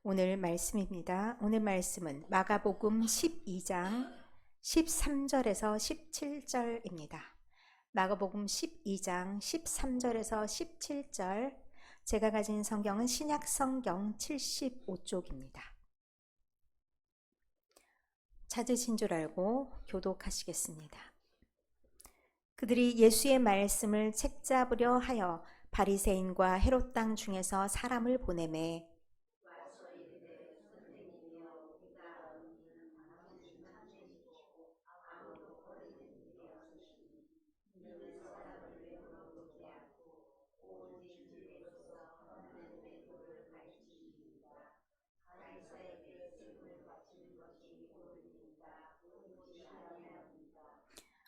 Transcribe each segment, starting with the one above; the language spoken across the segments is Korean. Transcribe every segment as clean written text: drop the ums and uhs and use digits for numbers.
오늘 말씀입니다. 오늘 말씀은 마가복음 12장 13절에서 17절입니다. 마가복음 12장 13절에서 17절. 제가 가진 성경은 신약 성경 75쪽입니다. 찾으신 줄 알고 교독하시겠습니다. 그들이 예수의 말씀을 책잡으려 하여 바리새인과 헤롯 땅 중에서 사람을 보내매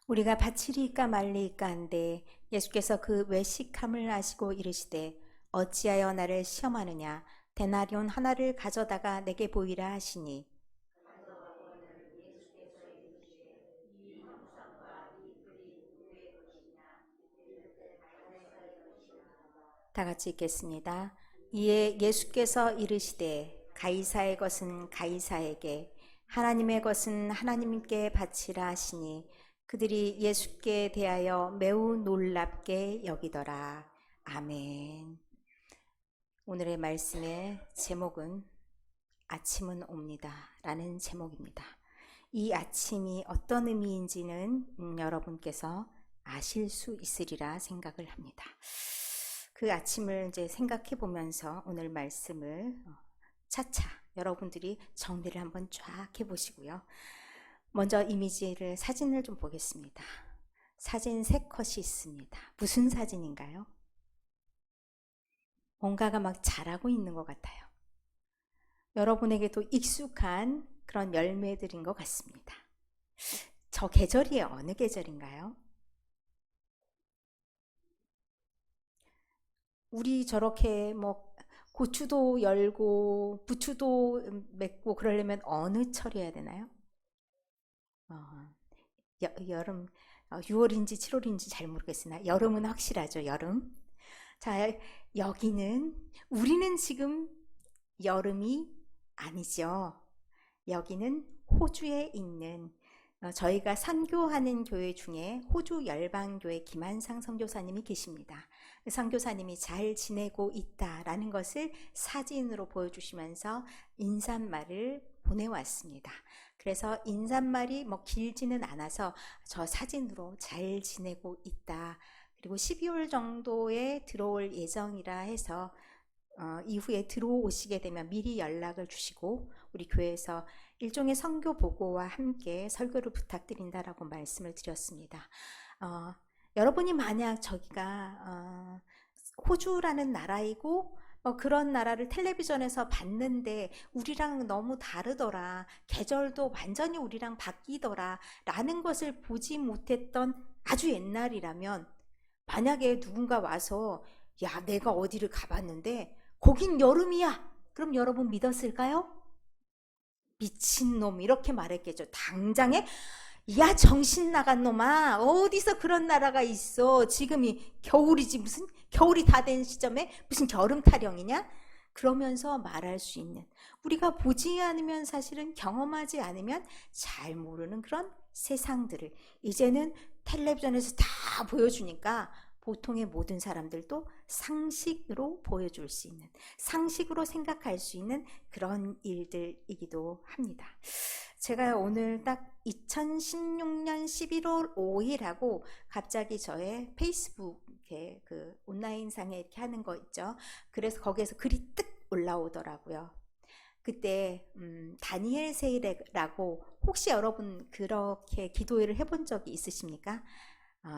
우리가 바치리까 말리까 한데 예수께서 그 외식함을 아시고 이르시되 어찌하여 나를 시험하느냐 데나리온 하나를 가져다가 내게 보이라 하시니 다 같이 읽겠습니다. 이에 예수께서 이르시되 가이사의 것은 가이사에게 하나님의 것은 하나님께 바치라 하시니 그들이 예수께 대하여 매우 놀랍게 여기더라. 아멘. 오늘의 말씀의 제목은 아침은 옵니다 라는 제목입니다. 이 아침이 어떤 의미인지는 여러분께서 아실 수 있으리라 생각을 합니다. 그 아침을 이제 생각해 보면서 오늘 말씀을 차차 여러분들이 정리를 한번 쫙 해보시고요. 먼저 이미지를 사진을 좀 보겠습니다. 사진 3컷이 있습니다. 무슨 사진인가요? 뭔가가 막 자라고 있는 것 같아요. 여러분에게도 익숙한 그런 열매들인 것 같습니다. 저 계절이 어느 계절인가요? 우리 저렇게 뭐 고추도 열고 부추도 맺고 그러려면 어느 철이어야 되나요? 여름 6월인지 7월인지 잘 모르겠으나 여름은 확실하죠. 여름. 자, 여기는 우리는 지금 여름이 아니죠. 여기는 호주에 있는 저희가 선교하는 교회 중에 호주 열방교회 김한상 선교사님이 계십니다. 선교사님이 잘 지내고 있다라는 것을 사진으로 보여주시면서 인사말을 보내왔습니다. 그래서 인사말이 뭐 길지는 않아서 저 사진으로 잘 지내고 있다. 그리고 12월 정도에 들어올 예정이라 해서 이후에 들어오시게 되면 미리 연락을 주시고 우리 교회에서 일종의 선교 보고와 함께 설교를 부탁드린다라고 말씀을 드렸습니다. 여러분이 만약 저기가 호주라는 나라이고 그런 나라를 텔레비전에서 봤는데 우리랑 너무 다르더라, 계절도 완전히 우리랑 바뀌더라 라는 것을 보지 못했던 아주 옛날이라면 만약에 누군가 와서 야 내가 어디를 가봤는데 거긴 여름이야 그럼 여러분 믿었을까요? 미친놈 이렇게 말했겠죠. 당장에 야 정신 나간 놈아 어디서 그런 나라가 있어, 지금이 겨울이지 무슨 겨울이 다 된 시점에 무슨 여름 타령이냐 그러면서 말할 수 있는, 우리가 보지 않으면 사실은 경험하지 않으면 잘 모르는 그런 세상들을 이제는 텔레비전에서 다 보여주니까 보통의 모든 사람들도 상식으로 보여줄 수 있는, 상식으로 생각할 수 있는 그런 일들이기도 합니다. 제가 오늘 딱 2016년 11월 5일하고 갑자기 저의 페이스북에 그 온라인상에 이렇게 하는 거 있죠. 그래서 거기에서 글이 뜩 올라오더라고요. 그때 다니엘 세일이라고, 혹시 여러분 그렇게 기도회를 해본 적이 있으십니까?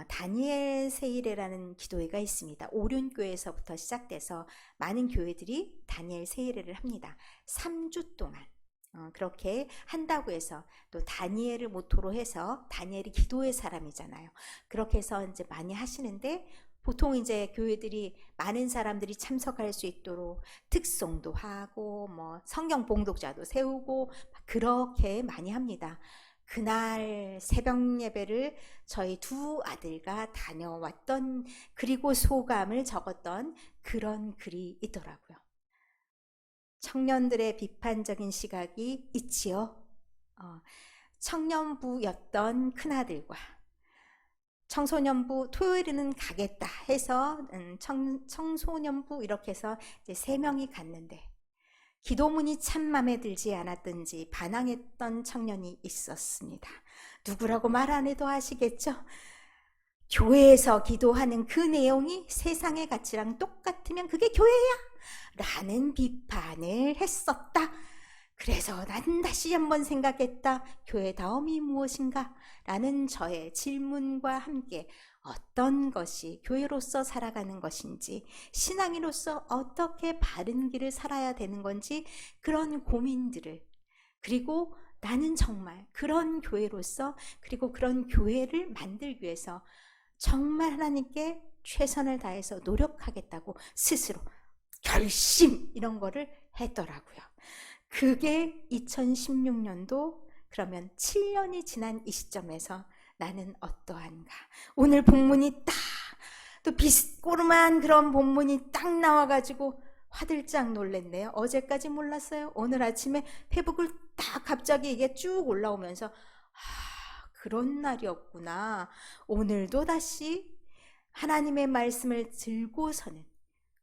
다니엘 세일회라는 기도회가 있습니다. 오륜교회에서부터 시작돼서 많은 교회들이 다니엘 세일회를 합니다. 3주 동안 그렇게 한다고 해서, 또 다니엘을 모토로 해서 다니엘이 기도의 사람이잖아요. 그렇게 해서 이제 많이 하시는데 보통 이제 교회들이 많은 사람들이 참석할 수 있도록 특송도 하고 뭐 성경 봉독자도 세우고 그렇게 많이 합니다. 그날 새벽 예배를 저희 두 아들과 다녀왔던, 그리고 소감을 적었던 그런 글이 있더라고요. 청년들의 비판적인 시각이 있지요. 청년부였던 큰아들과 청소년부 토요일에는 가겠다 해서 청소년부 이렇게 해서 이제 3명이 갔는데 기도문이 참 마음에 들지 않았던지 반항했던 청년이 있었습니다. 누구라고 말 안 해도 아시겠죠? 교회에서 기도하는 그 내용이 세상의 가치랑 똑같으면 그게 교회야? 라는 비판을 했었다. 그래서 난 다시 한번 생각했다. 교회다움이 무엇인가? 라는 저의 질문과 함께 어떤 것이 교회로서 살아가는 것인지, 신앙인으로서 어떻게 바른 길을 살아야 되는 건지 그런 고민들을, 그리고 나는 정말 그런 교회로서, 그리고 그런 교회를 만들기 위해서 정말 하나님께 최선을 다해서 노력하겠다고 스스로 결심 이런 거를 했더라고요. 그게 2016년도 그러면 7년이 지난 이 시점에서 나는 어떠한가. 오늘 본문이 딱 또 비스꼬름한 그런 본문이 딱 나와가지고 화들짝 놀랐네요. 어제까지 몰랐어요. 오늘 아침에 페북을 딱 갑자기 이게 쭉 올라오면서 그런 날이었구나. 오늘도 다시 하나님의 말씀을 들고서는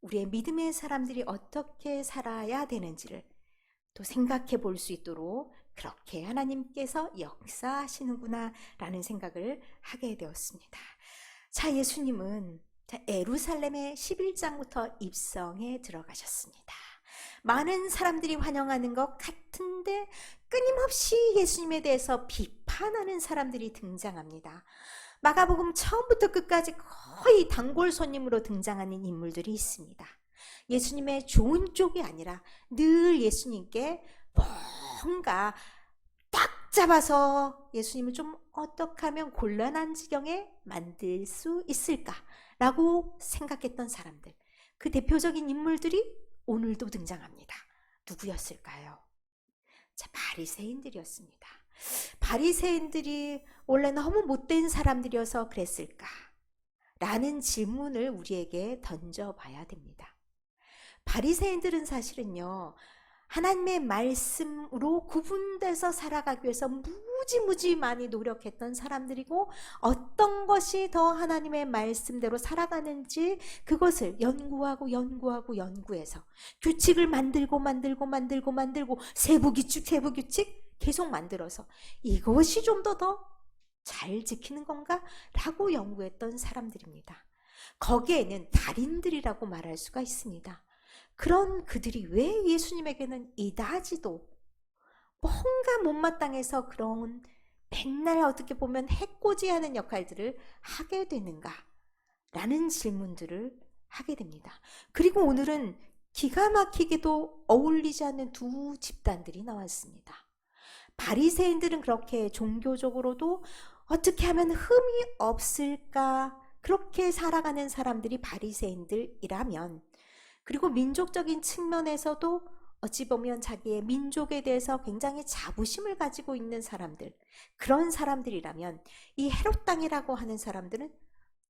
우리의 믿음의 사람들이 어떻게 살아야 되는지를 또 생각해 볼 수 있도록 그렇게 하나님께서 역사하시는구나 라는 생각을 하게 되었습니다. 자, 예수님은 예루살렘의 11장부터 입성에 들어가셨습니다. 많은 사람들이 환영하는 것 같은데 끊임없이 예수님에 대해서 비판하는 사람들이 등장합니다. 마가복음 처음부터 끝까지 거의 단골 손님으로 등장하는 인물들이 있습니다. 예수님의 좋은 쪽이 아니라 늘 예수님께 뭔가 딱 잡아서 예수님을 좀 어떻게 하면 곤란한 지경에 만들 수 있을까라고 생각했던 사람들, 그 대표적인 인물들이 오늘도 등장합니다. 누구였을까요? 자, 바리새인들이었습니다. 바리새인들이 원래 너무 못된 사람들이어서 그랬을까? 라는 질문을 우리에게 던져봐야 됩니다. 바리새인들은 사실은요, 하나님의 말씀으로 구분돼서 살아가기 위해서 무지 많이 노력했던 사람들이고, 어떤 것이 더 하나님의 말씀대로 살아가는지 그것을 연구해서 규칙을 만들고 세부 규칙 계속 만들어서 이것이 좀 더 잘 지키는 건가? 라고 연구했던 사람들입니다. 거기에는 달인들이라고 말할 수가 있습니다. 그런 그들이 왜 예수님에게는 이다지도 뭔가 못마땅해서 그런 맨날 어떻게 보면 해코지하는 역할들을 하게 되는가? 라는 질문들을 하게 됩니다. 그리고 오늘은 기가 막히게도 어울리지 않는 두 집단들이 나왔습니다. 바리새인들은 그렇게 종교적으로도 어떻게 하면 흠이 없을까? 그렇게 살아가는 사람들이 바리새인들이라면, 그리고 민족적인 측면에서도 어찌 보면 자기의 민족에 대해서 굉장히 자부심을 가지고 있는 사람들, 그런 사람들이라면 이 헤롯 땅이라고 하는 사람들은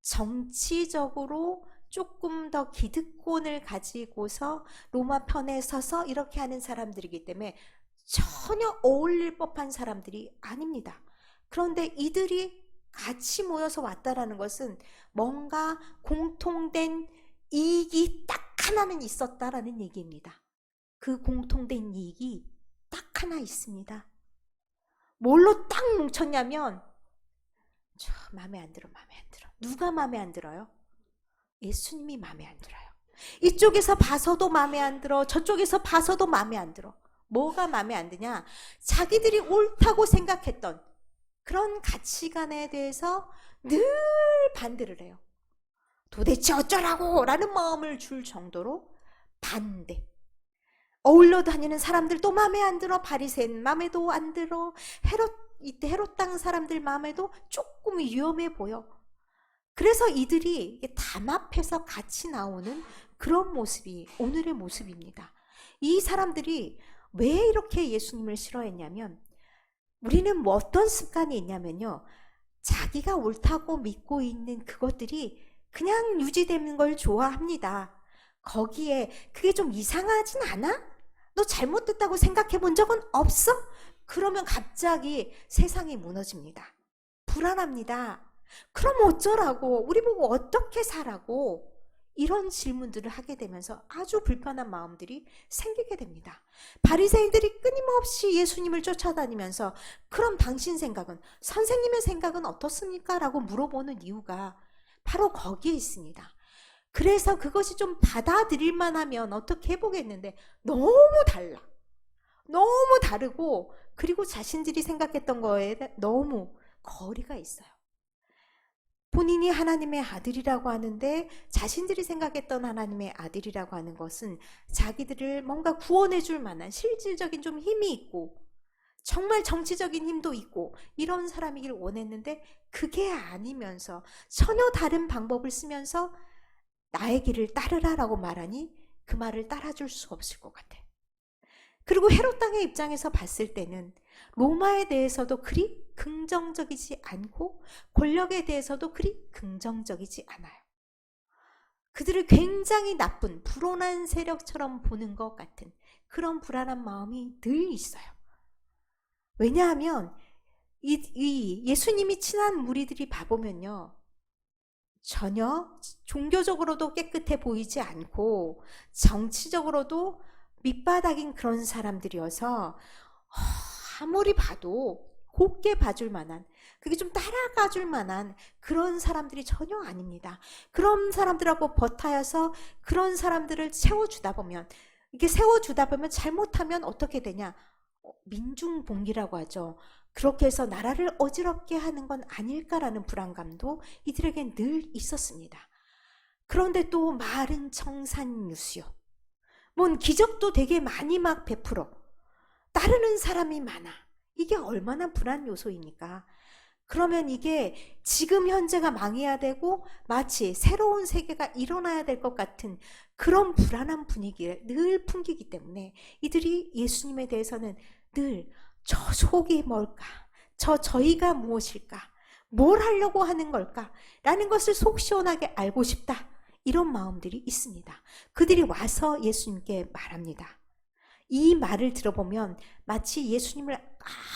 정치적으로 조금 더 기득권을 가지고서 로마 편에 서서 이렇게 하는 사람들이기 때문에 전혀 어울릴 법한 사람들이 아닙니다. 그런데 이들이 같이 모여서 왔다라는 것은 뭔가 공통된 이익이 딱 하나는 있었다라는 얘기입니다. 그 공통된 이익이 딱 하나 있습니다. 뭘로 딱 뭉쳤냐면, 마음에 안 들어. 누가 마음에 안 들어요? 예수님이 마음에 안 들어요. 이쪽에서 봐서도 마음에 안 들어, 저쪽에서 봐서도 마음에 안 들어. 뭐가 마음에 안 드냐? 자기들이 옳다고 생각했던 그런 가치관에 대해서 늘 반대를 해요. 도대체 어쩌라고 라는 마음을 줄 정도로 반대. 어울려 다니는 사람들도 마음에 안 들어. 바리새인 마음에도 안 들어. 헤롯 땅 사람들 마음에도 조금 위험해 보여. 그래서 이들이 담합해서 같이 나오는 그런 모습이 오늘의 모습입니다. 이 사람들이 왜 이렇게 예수님을 싫어했냐면, 우리는 뭐 어떤 습관이 있냐면요, 자기가 옳다고 믿고 있는 그것들이 그냥 유지되는 걸 좋아합니다. 거기에 그게 좀 이상하진 않아? 너 잘못됐다고 생각해 본 적은 없어? 그러면 갑자기 세상이 무너집니다. 불안합니다. 그럼 어쩌라고? 우리 보고 어떻게 사라고? 이런 질문들을 하게 되면서 아주 불편한 마음들이 생기게 됩니다. 바리새인들이 끊임없이 예수님을 쫓아다니면서 그럼 당신 생각은, 선생님의 생각은 어떻습니까? 라고 물어보는 이유가 바로 거기에 있습니다. 그래서 그것이 좀 받아들일 만하면 어떻게 해보겠는데 너무 달라. 너무 다르고 그리고 자신들이 생각했던 거에 너무 거리가 있어요. 본인이 하나님의 아들이라고 하는데 자신들이 생각했던 하나님의 아들이라고 하는 것은 자기들을 뭔가 구원해 줄 만한 실질적인 좀 힘이 있고 정말 정치적인 힘도 있고 이런 사람이길 원했는데 그게 아니면서 전혀 다른 방법을 쓰면서 나의 길을 따르라라고 말하니 그 말을 따라줄 수 없을 것 같아. 그리고 헤롯 왕의 입장에서 봤을 때는 로마에 대해서도 그리 긍정적이지 않고 권력에 대해서도 그리 긍정적이지 않아요. 그들을 굉장히 나쁜 불온한 세력처럼 보는 것 같은 그런 불안한 마음이 늘 있어요. 왜냐하면 이 예수님이 친한 무리들이 봐보면요, 전혀 종교적으로도 깨끗해 보이지 않고 정치적으로도 밑바닥인 그런 사람들이어서 아무리 봐도 곱게 봐줄 만한, 그게 좀 따라가 줄 만한 그런 사람들이 전혀 아닙니다. 그런 사람들하고 버타여서 그런 사람들을 세워주다 보면, 이게 세워주다 보면 잘못하면 어떻게 되냐, 민중봉기라고 하죠. 그렇게 해서 나라를 어지럽게 하는 건 아닐까라는 불안감도 이들에게 늘 있었습니다. 그런데 또 말은 청산유수요. 뭔 기적도 되게 많이 막 베풀어 따르는 사람이 많아. 이게 얼마나 불안 요소입니까? 그러면 이게 지금 현재가 망해야 되고 마치 새로운 세계가 일어나야 될 것 같은 그런 불안한 분위기를 늘 풍기기 때문에 이들이 예수님에 대해서는 늘 저 속이 뭘까? 저희가 무엇일까? 뭘 하려고 하는 걸까? 라는 것을 속 시원하게 알고 싶다. 이런 마음들이 있습니다. 그들이 와서 예수님께 말합니다. 이 말을 들어보면 마치 예수님을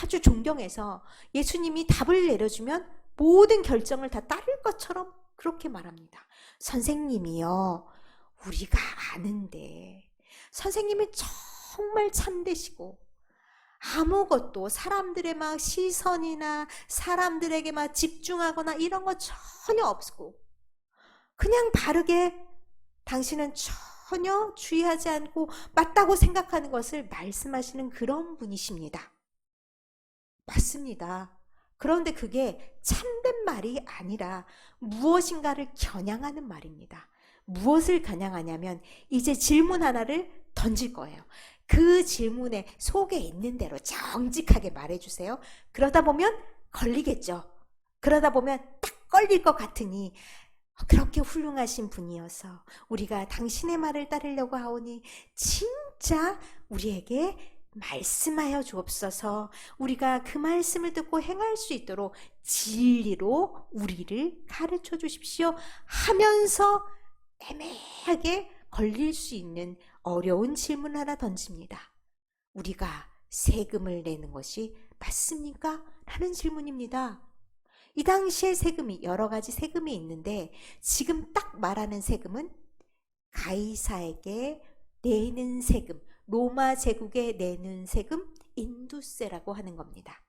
아주 존경해서 예수님이 답을 내려주면 모든 결정을 다 따를 것처럼 그렇게 말합니다. 선생님이요, 우리가 아는데 선생님이 정말 참되시고 아무것도 사람들의 막 시선이나 사람들에게 막 집중하거나 이런 거 전혀 없고 그냥 바르게 당신은 전혀 주의하지 않고 맞다고 생각하는 것을 말씀하시는 그런 분이십니다. 맞습니다. 그런데 그게 참된 말이 아니라 무엇인가를 겨냥하는 말입니다. 무엇을 겨냥하냐면 이제 질문 하나를 던질 거예요. 그 질문의 속에 있는 대로 정직하게 말해주세요. 그러다 보면 걸리겠죠. 그러다 보면 딱 걸릴 것 같으니 그렇게 훌륭하신 분이어서 우리가 당신의 말을 따르려고 하오니 진짜 우리에게 말씀하여 주옵소서. 우리가 그 말씀을 듣고 행할 수 있도록 진리로 우리를 가르쳐 주십시오 하면서 애매하게 걸릴 수 있는 어려운 질문 하나 던집니다. 우리가 세금을 내는 것이 맞습니까? 라는 질문입니다. 이 당시에 세금이 여러 가지 세금이 있는데 지금 딱 말하는 세금은 가이사에게 내는 세금, 로마 제국에 내는 세금 인두세라고 하는 겁니다.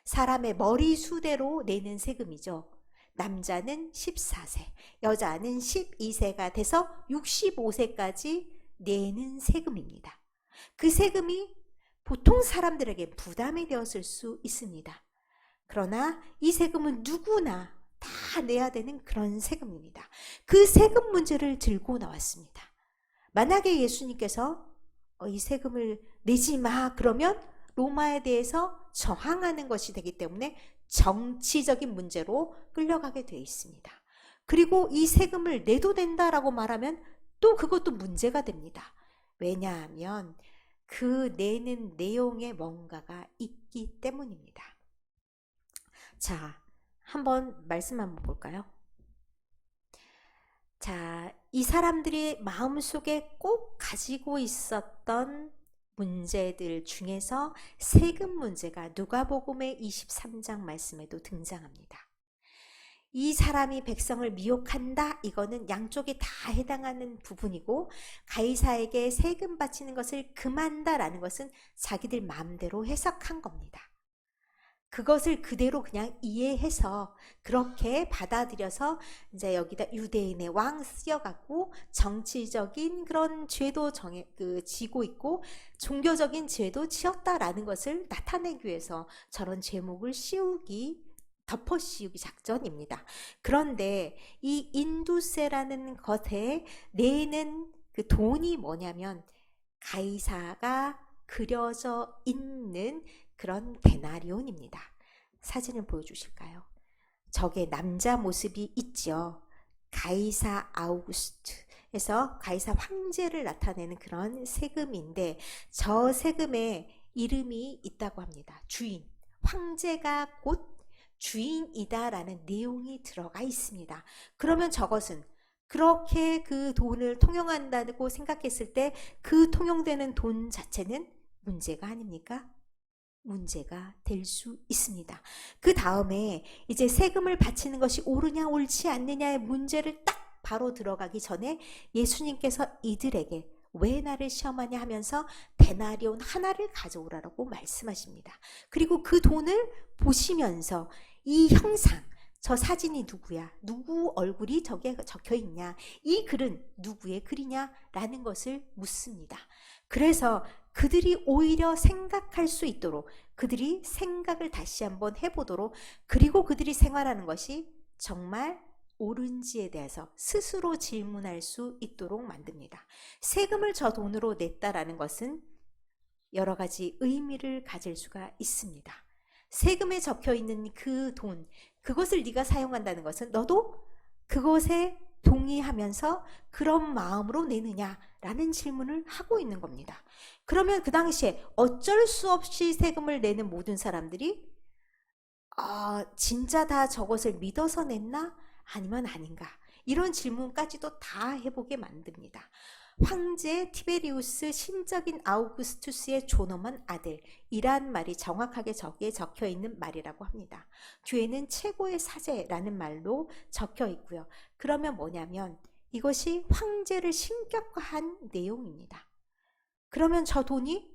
사람의 머리수대로 내는 세금이죠. 남자는 14세, 여자는 12세가 돼서 65세까지 내는 세금입니다. 그 세금이 보통 사람들에게 부담이 되었을 수 있습니다. 그러나 이 세금은 누구나 다 내야 되는 그런 세금입니다. 그 세금 문제를 들고 나왔습니다. 만약에 예수님께서 이 세금을 내지 마 그러면 로마에 대해서 저항하는 것이 되기 때문에 정치적인 문제로 끌려가게 되어 있습니다. 그리고 이 세금을 내도 된다라고 말하면 또 그것도 문제가 됩니다. 왜냐하면 그 내는 내용에 뭔가가 있기 때문입니다. 자, 한번 말씀 한번 볼까요? 자, 이 사람들이 마음속에 꼭 가지고 있었던 문제들 중에서 세금 문제가 누가복음의 23장 말씀에도 등장합니다. 이 사람이 백성을 미혹한다. 이거는 양쪽에 다 해당하는 부분이고, 가이사에게 세금 바치는 것을 금한다라는 것은 자기들 마음대로 해석한 겁니다. 그것을 그대로 그냥 이해해서 그렇게 받아들여서 이제 여기다 유대인의 왕 쓰여갖고 정치적인 그런 죄도 지고 있고 종교적인 죄도 지었다라는 것을 나타내기 위해서 저런 제목을 덮어 씌우기 작전입니다. 그런데 이 인두세라는 것에 내는 그 돈이 뭐냐면 가이사가 그려져 있는 그런 데나리온입니다. 사진을 보여주실까요? 저게 남자 모습이 있죠. 가이사 아우구스트에서 가이사 황제를 나타내는 그런 세금인데, 저 세금에 이름이 있다고 합니다. 주인, 황제가 곧 주인이다라는 내용이 들어가 있습니다. 그러면 저것은 그렇게 그 돈을 통용한다고 생각했을 때 그 통용되는 돈 자체는 문제가 아닙니까? 문제가 될 수 있습니다. 그 다음에 이제 세금을 바치는 것이 옳으냐 옳지 않느냐의 문제를 딱 바로 들어가기 전에 예수님께서 이들에게 왜 나를 시험하냐 하면서 데나리온 하나를 가져오라고 말씀하십니다. 그리고 그 돈을 보시면서 이 형상, 저 사진이 누구야? 누구 얼굴이 저게 적혀 있냐? 이 글은 누구의 글이냐? 라는 것을 묻습니다. 그래서 그들이 오히려 생각할 수 있도록, 그들이 생각을 다시 한번 해보도록, 그리고 그들이 생활하는 것이 정말 옳은지에 대해서 스스로 질문할 수 있도록 만듭니다. 세금을 저 돈으로 냈다라는 것은 여러 가지 의미를 가질 수가 있습니다. 세금에 적혀 있는 그 돈, 그것을 네가 사용한다는 것은 너도 그것에 동의하면서 그런 마음으로 내느냐라는 질문을 하고 있는 겁니다. 그러면 그 당시에 어쩔 수 없이 세금을 내는 모든 사람들이 진짜 다 저것을 믿어서 냈나? 아니면 아닌가? 이런 질문까지도 다 해보게 만듭니다. 황제 티베리우스 신적인 아우구스투스의 존엄한 아들이란 말이 정확하게 저기에 적혀 있는 말이라고 합니다. 뒤에는 최고의 사제라는 말로 적혀 있고요. 그러면 뭐냐면 이것이 황제를 신격화한 내용입니다. 그러면 저 돈의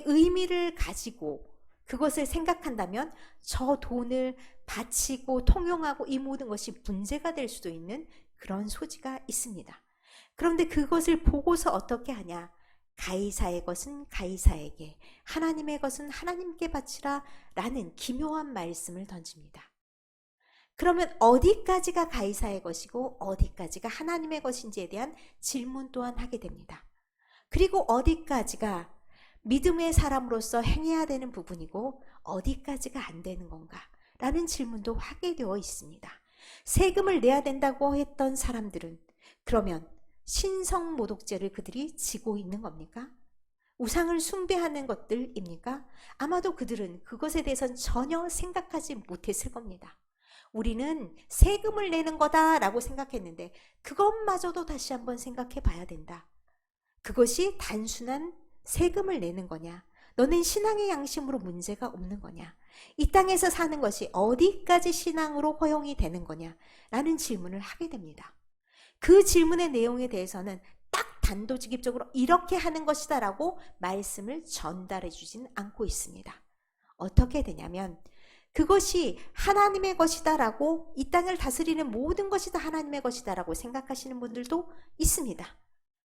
의미를 가지고 그것을 생각한다면 저 돈을 바치고 통용하고 이 모든 것이 문제가 될 수도 있는 그런 소지가 있습니다. 그런데 그것을 보고서 어떻게 하냐? 가이사의 것은 가이사에게, 하나님의 것은 하나님께 바치라 라는 기묘한 말씀을 던집니다. 그러면 어디까지가 가이사의 것이고 어디까지가 하나님의 것인지에 대한 질문 또한 하게 됩니다. 그리고 어디까지가 믿음의 사람으로서 행해야 되는 부분이고 어디까지가 안 되는 건가? 라는 질문도 하게 되어 있습니다. 세금을 내야 된다고 했던 사람들은 그러면 신성모독죄를 그들이 지고 있는 겁니까? 우상을 숭배하는 것들입니까? 아마도 그들은 그것에 대해서는 전혀 생각하지 못했을 겁니다. 우리는 세금을 내는 거다라고 생각했는데 그것마저도 다시 한번 생각해 봐야 된다. 그것이 단순한 세금을 내는 거냐? 너는 신앙의 양심으로 문제가 없는 거냐? 이 땅에서 사는 것이 어디까지 신앙으로 허용이 되는 거냐? 라는 질문을 하게 됩니다. 그 질문의 내용에 대해서는 딱 단도직입적으로 이렇게 하는 것이다 라고 말씀을 전달해 주진 않고 있습니다. 어떻게 되냐면 그것이 하나님의 것이다 라고, 이 땅을 다스리는 모든 것이 다 하나님의 것이다 라고 생각하시는 분들도 있습니다.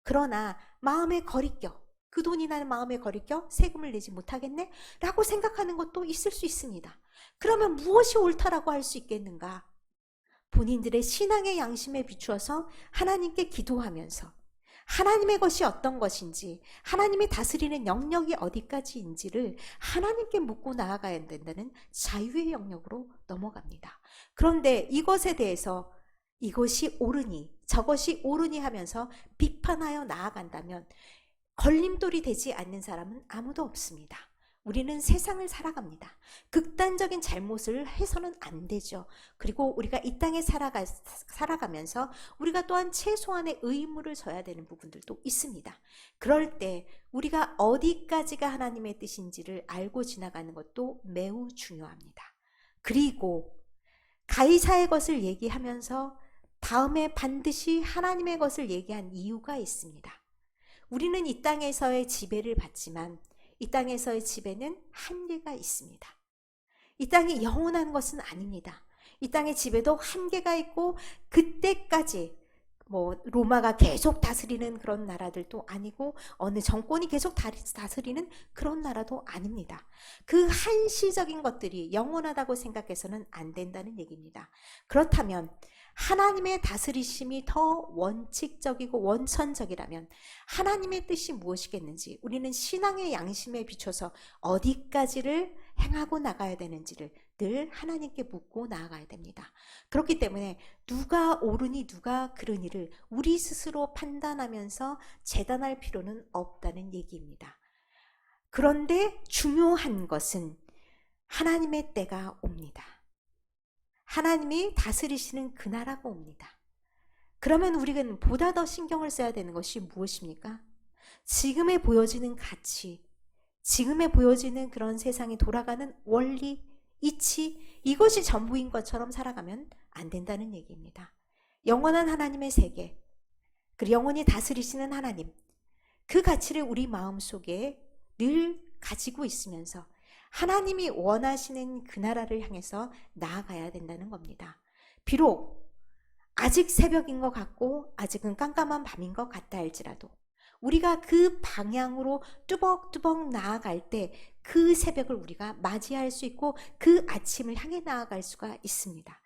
그러나 마음에 거리껴, 그 돈이 나는 마음에 거리껴 세금을 내지 못하겠네? 라고 생각하는 것도 있을 수 있습니다. 그러면 무엇이 옳다라고 할 수 있겠는가? 본인들의 신앙의 양심에 비추어서 하나님께 기도하면서 하나님의 것이 어떤 것인지, 하나님이 다스리는 영역이 어디까지인지를 하나님께 묻고 나아가야 된다는 자유의 영역으로 넘어갑니다. 그런데 이것에 대해서 이것이 옳으니 저것이 옳으니 하면서 비판하여 나아간다면 걸림돌이 되지 않는 사람은 아무도 없습니다. 우리는 세상을 살아갑니다. 극단적인 잘못을 해서는 안 되죠. 그리고 우리가 이 땅에 살아가면서 우리가 또한 최소한의 의무를 져야 되는 부분들도 있습니다. 그럴 때 우리가 어디까지가 하나님의 뜻인지를 알고 지나가는 것도 매우 중요합니다. 그리고 가이사의 것을 얘기하면서 다음에 반드시 하나님의 것을 얘기한 이유가 있습니다. 우리는 이 땅에서의 지배를 받지만 이 땅에서의 지배는 한계가 있습니다. 이 땅이 영원한 것은 아닙니다. 이 땅의 지배도 한계가 있고 그때까지 로마가 계속 다스리는 그런 나라들도 아니고 어느 정권이 계속 다스리는 그런 나라도 아닙니다. 그 한시적인 것들이 영원하다고 생각해서는 안 된다는 얘기입니다. 그렇다면 하나님의 다스리심이 더 원칙적이고 원천적이라면 하나님의 뜻이 무엇이겠는지 우리는 신앙의 양심에 비춰서 어디까지를 행하고 나가야 되는지를 늘 하나님께 묻고 나아가야 됩니다. 그렇기 때문에 누가 옳으니 누가 그르니를 우리 스스로 판단하면서 재단할 필요는 없다는 얘기입니다. 그런데 중요한 것은 하나님의 때가 옵니다. 하나님이 다스리시는 그 나라가 옵니다. 그러면 우리는 보다 더 신경을 써야 되는 것이 무엇입니까? 지금에 보여지는 가치, 지금에 보여지는 그런 세상이 돌아가는 원리, 이치, 이것이 전부인 것처럼 살아가면 안 된다는 얘기입니다. 영원한 하나님의 세계, 그리고 영원히 다스리시는 하나님, 그 가치를 우리 마음속에 늘 가지고 있으면서 하나님이 원하시는 그 나라를 향해서 나아가야 된다는 겁니다. 비록 아직 새벽인 것 같고 아직은 깜깜한 밤인 것 같다 할지라도 우리가 그 방향으로 뚜벅뚜벅 나아갈 때 그 새벽을 우리가 맞이할 수 있고 그 아침을 향해 나아갈 수가 있습니다.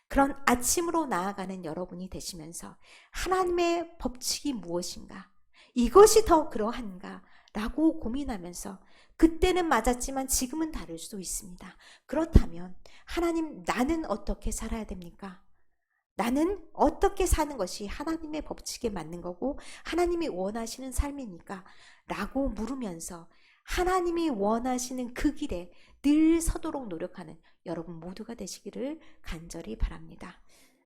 그런 아침으로 나아가는 여러분이 되시면서 하나님의 법칙이 무엇인가? 이것이 더 그러한가? 라고 고민하면서 그때는 맞았지만 지금은 다를 수도 있습니다. 그렇다면 하나님, 나는 어떻게 살아야 됩니까? 나는 어떻게 사는 것이 하나님의 법칙에 맞는 거고 하나님이 원하시는 삶입니까? 라고 물으면서 하나님이 원하시는 그 길에 늘 서도록 노력하는 여러분 모두가 되시기를 간절히 바랍니다.